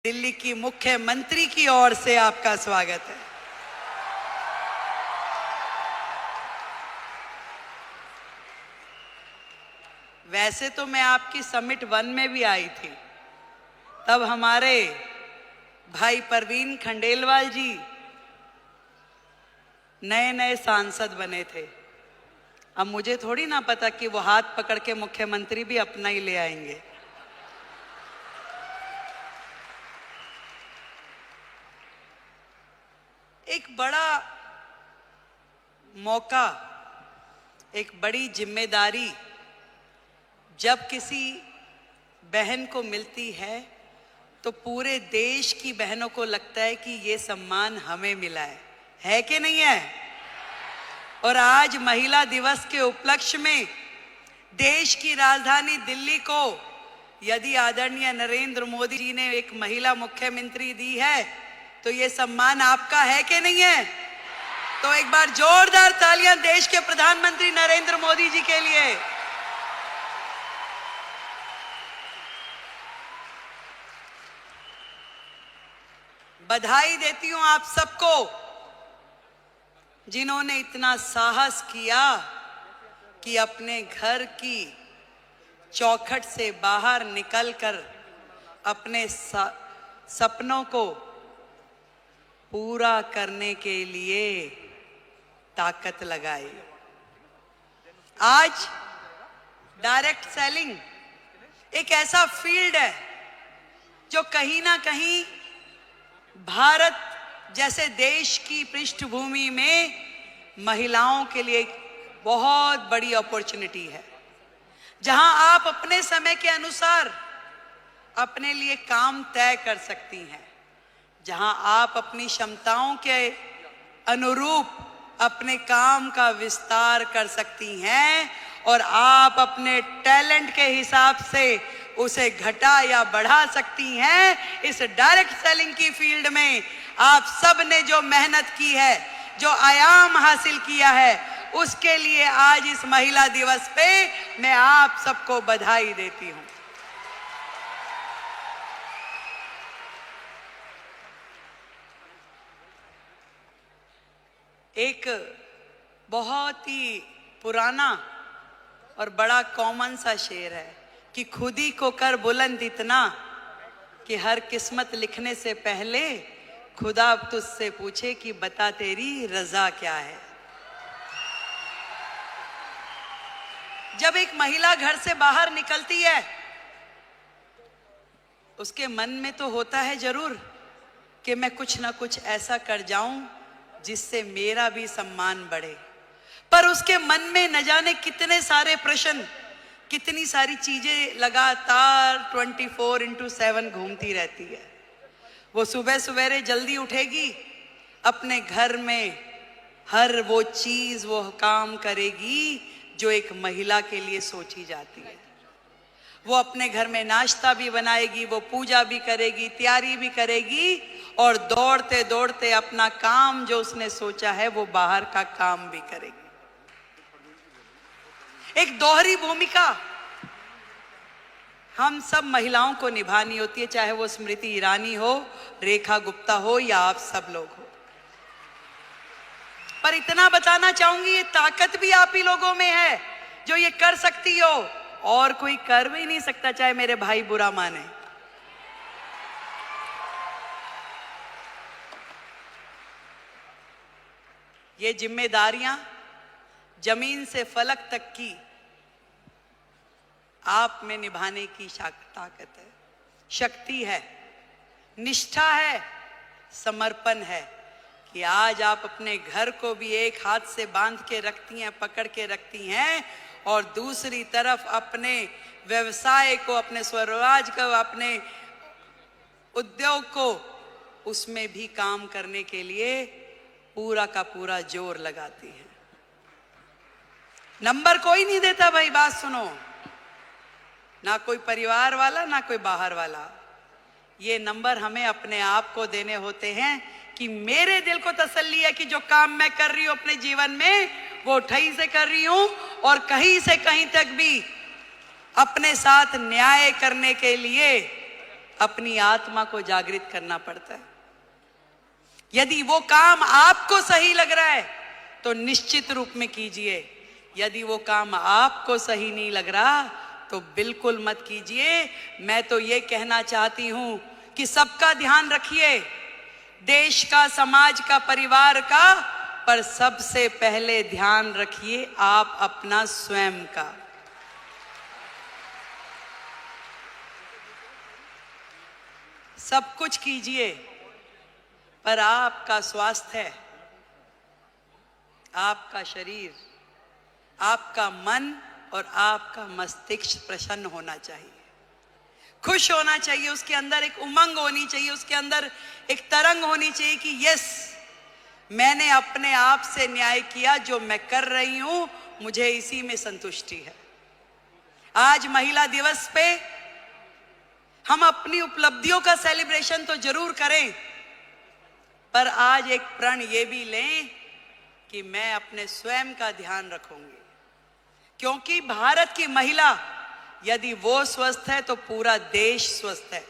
दिल्ली की मुख्यमंत्री की ओर से आपका स्वागत है। वैसे तो मैं आपकी समिट 1 में भी आई थी, तब हमारे भाई परवीन खंडेलवाल जी नए नए सांसद बने थे। अब मुझे थोड़ी ना पता कि वो हाथ पकड़ के मुख्यमंत्री भी अपना ही ले आएंगे। एक बड़ा मौका, एक बड़ी जिम्मेदारी जब किसी बहन को मिलती है तो पूरे देश की बहनों को लगता है कि ये सम्मान हमें मिला है कि नहीं है? और आज महिला दिवस के उपलक्ष्य में देश की राजधानी दिल्ली को यदि आदरणीय नरेंद्र मोदी जी ने एक महिला मुख्यमंत्री दी है तो ये सम्मान आपका है कि नहीं है? तो एक बार जोरदार तालियां देश के प्रधानमंत्री नरेंद्र मोदी जी के लिए। बधाई देती हूं आप सबको जिन्होंने इतना साहस किया कि अपने घर की चौखट से बाहर निकलकर अपने सपनों को पूरा करने के लिए ताकत लगाई। आज डायरेक्ट सेलिंग एक ऐसा फील्ड है जो कहीं ना कहीं भारत जैसे देश की पृष्ठभूमि में महिलाओं के लिए एक बहुत बड़ी अपॉर्चुनिटी है, जहां आप अपने समय के अनुसार अपने लिए काम तय कर सकती हैं, जहां आप अपनी क्षमताओं के अनुरूप अपने काम का विस्तार कर सकती हैं और आप अपने टैलेंट के हिसाब से उसे घटा या बढ़ा सकती हैं। इस डायरेक्ट सेलिंग की फील्ड में आप सब ने जो मेहनत की है, जो आयाम हासिल किया है, उसके लिए आज इस महिला दिवस पे मैं आप सबको बधाई देती हूं। एक बहुत ही पुराना और बड़ा कॉमन सा शेर है कि खुद ही को कर बुलंद इतना कि हर किस्मत लिखने से पहले खुदा तुझसे पूछे कि बता तेरी रजा क्या है। जब एक महिला घर से बाहर निकलती है उसके मन में तो होता है जरूर कि मैं कुछ ना कुछ ऐसा कर जाऊं जिससे मेरा भी सम्मान बढ़े, पर उसके मन में न जाने कितने सारे प्रश्न, कितनी सारी चीजें लगातार 24/7 घूमती रहती है। वो सुबह सवेरे जल्दी उठेगी, अपने घर में हर वो चीज वो काम करेगी जो एक महिला के लिए सोची जाती है। वो अपने घर में नाश्ता भी बनाएगी, वो पूजा भी करेगी, तैयारी भी करेगी और दौड़ते दौड़ते अपना काम जो उसने सोचा है वो बाहर का काम भी करेगी। एक दोहरी भूमिका हम सब महिलाओं को निभानी होती है, चाहे वो स्मृति ईरानी हो, रेखा गुप्ता हो या आप सब लोग हो। पर इतना बताना चाहूंगी, ये ताकत भी आप ही लोगों में है जो ये कर सकती हो, और कोई कर भी नहीं सकता, चाहे मेरे भाई बुरा माने। ये जिम्मेदारियां जमीन से फलक तक की आप में निभाने की ताकत है, शक्ति है, निष्ठा है, समर्पण है कि आज आप अपने घर को भी एक हाथ से बांध के रखती हैं, पकड़ के रखती हैं, और दूसरी तरफ अपने व्यवसाय को, अपने स्वरोजगार को, अपने उद्योग को, उसमें भी काम करने के लिए पूरा का पूरा जोर लगाती हैं। नंबर कोई नहीं देता भाई, बात सुनो, ना कोई परिवार वाला ना कोई बाहर वाला। ये नंबर हमें अपने आप को देने होते हैं कि मेरे दिल को तसल्ली है कि जो काम मैं कर रही हूं अपने जीवन में वो ठई से कर रही हूं और कहीं से कहीं तक भी अपने साथ न्याय करने के लिए अपनी आत्मा को जागृत करना पड़ता है। यदि वो काम आपको सही लग रहा है तो निश्चित रूप में कीजिए, यदि वो काम आपको सही नहीं लग रहा तो बिल्कुल मत कीजिए। मैं तो ये कहना चाहती हूं कि सबका ध्यान रखिए, देश का, समाज का, परिवार का, पर सबसे पहले ध्यान रखिए आप अपना स्वयं का। सब कुछ कीजिए पर आपका स्वास्थ्य, आपका शरीर, आपका मन और आपका मस्तिष्क प्रसन्न होना चाहिए, खुश होना चाहिए, उसके अंदर एक उमंग होनी चाहिए, उसके अंदर एक तरंग होनी चाहिए कि यस, मैंने अपने आप से न्याय किया, जो मैं कर रही हूं मुझे इसी में संतुष्टि है। आज महिला दिवस पे हम अपनी उपलब्धियों का सेलिब्रेशन तो जरूर करें, पर आज एक प्रण ये भी लें कि मैं अपने स्वयं का ध्यान रखूंगी, क्योंकि भारत की महिला यदि वो स्वस्थ है तो पूरा देश स्वस्थ है।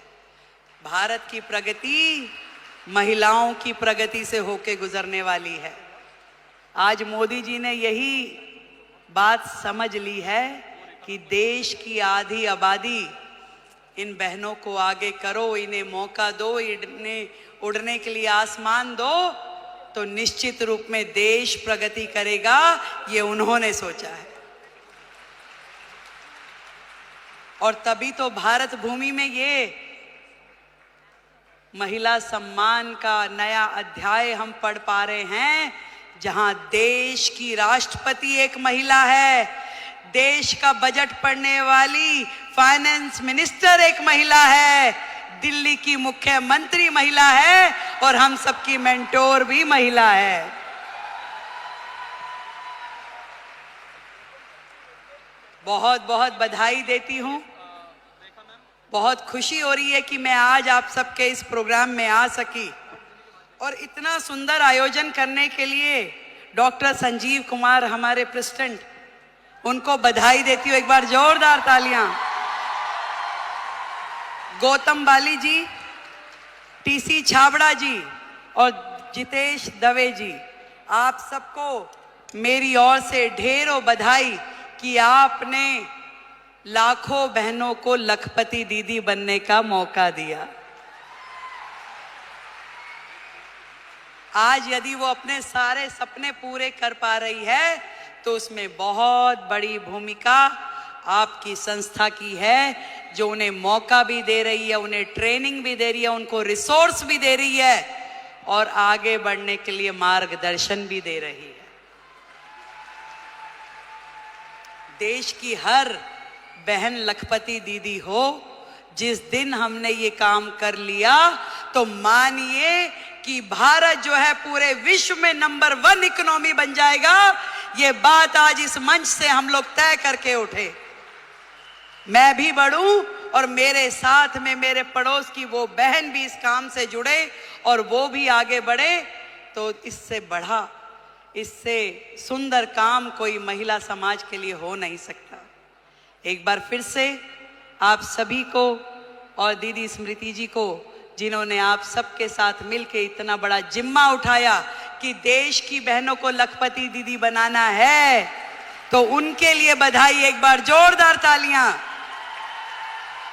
भारत की प्रगति महिलाओं की प्रगति से होके गुजरने वाली है। आज मोदी जी ने यही बात समझ ली है कि देश की आधी आबादी, इन बहनों को आगे करो, इन्हें मौका दो, इन्हें उड़ने के लिए आसमान दो, तो निश्चित रूप में देश प्रगति करेगा। ये उन्होंने सोचा है और तभी तो भारत भूमि में ये महिला सम्मान का नया अध्याय हम पढ़ पा रहे हैं, जहां देश की राष्ट्रपति एक महिला है, देश का बजट पढ़ने वाली फाइनेंस मिनिस्टर एक महिला है, दिल्ली की मुख्यमंत्री महिला है और हम सबकी मेंटोर भी महिला है। बहुत बहुत बधाई देती हूं, बहुत खुशी हो रही है कि मैं आज आप सबके इस प्रोग्राम में आ सकी और इतना सुंदर आयोजन करने के लिए डॉक्टर संजीव कुमार हमारे प्रेसिडेंट, उनको बधाई देती हूँ। एक बार जोरदार तालियां। गौतम बाली जी, टीसी छाबड़ा जी और जितेश दवे जी, आप सबको मेरी ओर से ढेरों बधाई कि आपने लाखों बहनों को लखपति दीदी बनने का मौका दिया। आज यदि वो अपने सारे सपने पूरे कर पा रही है तो उसमें बहुत बड़ी भूमिका आपकी संस्था की है, जो उन्हें मौका भी दे रही है, उन्हें ट्रेनिंग भी दे रही है, उनको रिसोर्स भी दे रही है और आगे बढ़ने के लिए मार्गदर्शन भी दे रही है। देश की हर बहन लखपति दीदी हो। जिस दिन हमने ये काम कर लिया तो मानिए कि भारत जो है पूरे विश्व में नंबर 1 इकोनॉमी बन जाएगा। ये बात आज इस मंच से हम लोग तय करके उठे। मैं भी बढ़ूं और मेरे साथ में मेरे पड़ोस की वो बहन भी इस काम से जुड़े और वो भी आगे बढ़े, तो इससे बढ़ा, इससे सुंदर काम कोई महिला समाज के लिए हो नहीं सकता। एक बार फिर से आप सभी को और दीदी स्मृति जी को, जिन्होंने आप सबके साथ मिलकर इतना बड़ा जिम्मा उठाया कि देश की बहनों को लखपति दीदी बनाना है, तो उनके लिए बधाई। एक बार जोरदार तालियां।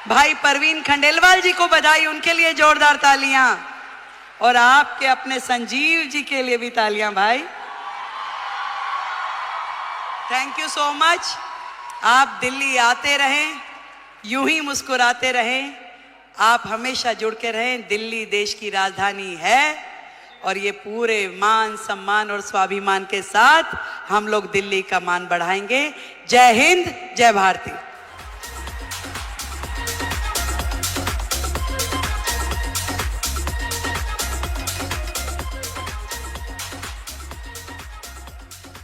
भाई परवीन खंडेलवाल जी को बधाई, उनके लिए जोरदार तालियां। और आपके अपने संजीव जी के लिए भी तालियां भाई। Thank you so much. आप दिल्ली आते रहें, यूं ही मुस्कुराते रहें, आप हमेशा जुड़ के रहें। दिल्ली देश की राजधानी है और ये पूरे मान सम्मान और स्वाभिमान के साथ हम लोग दिल्ली का मान बढ़ाएंगे। जय हिंद, जय भारती।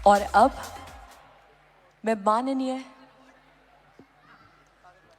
और अब मैं माननीय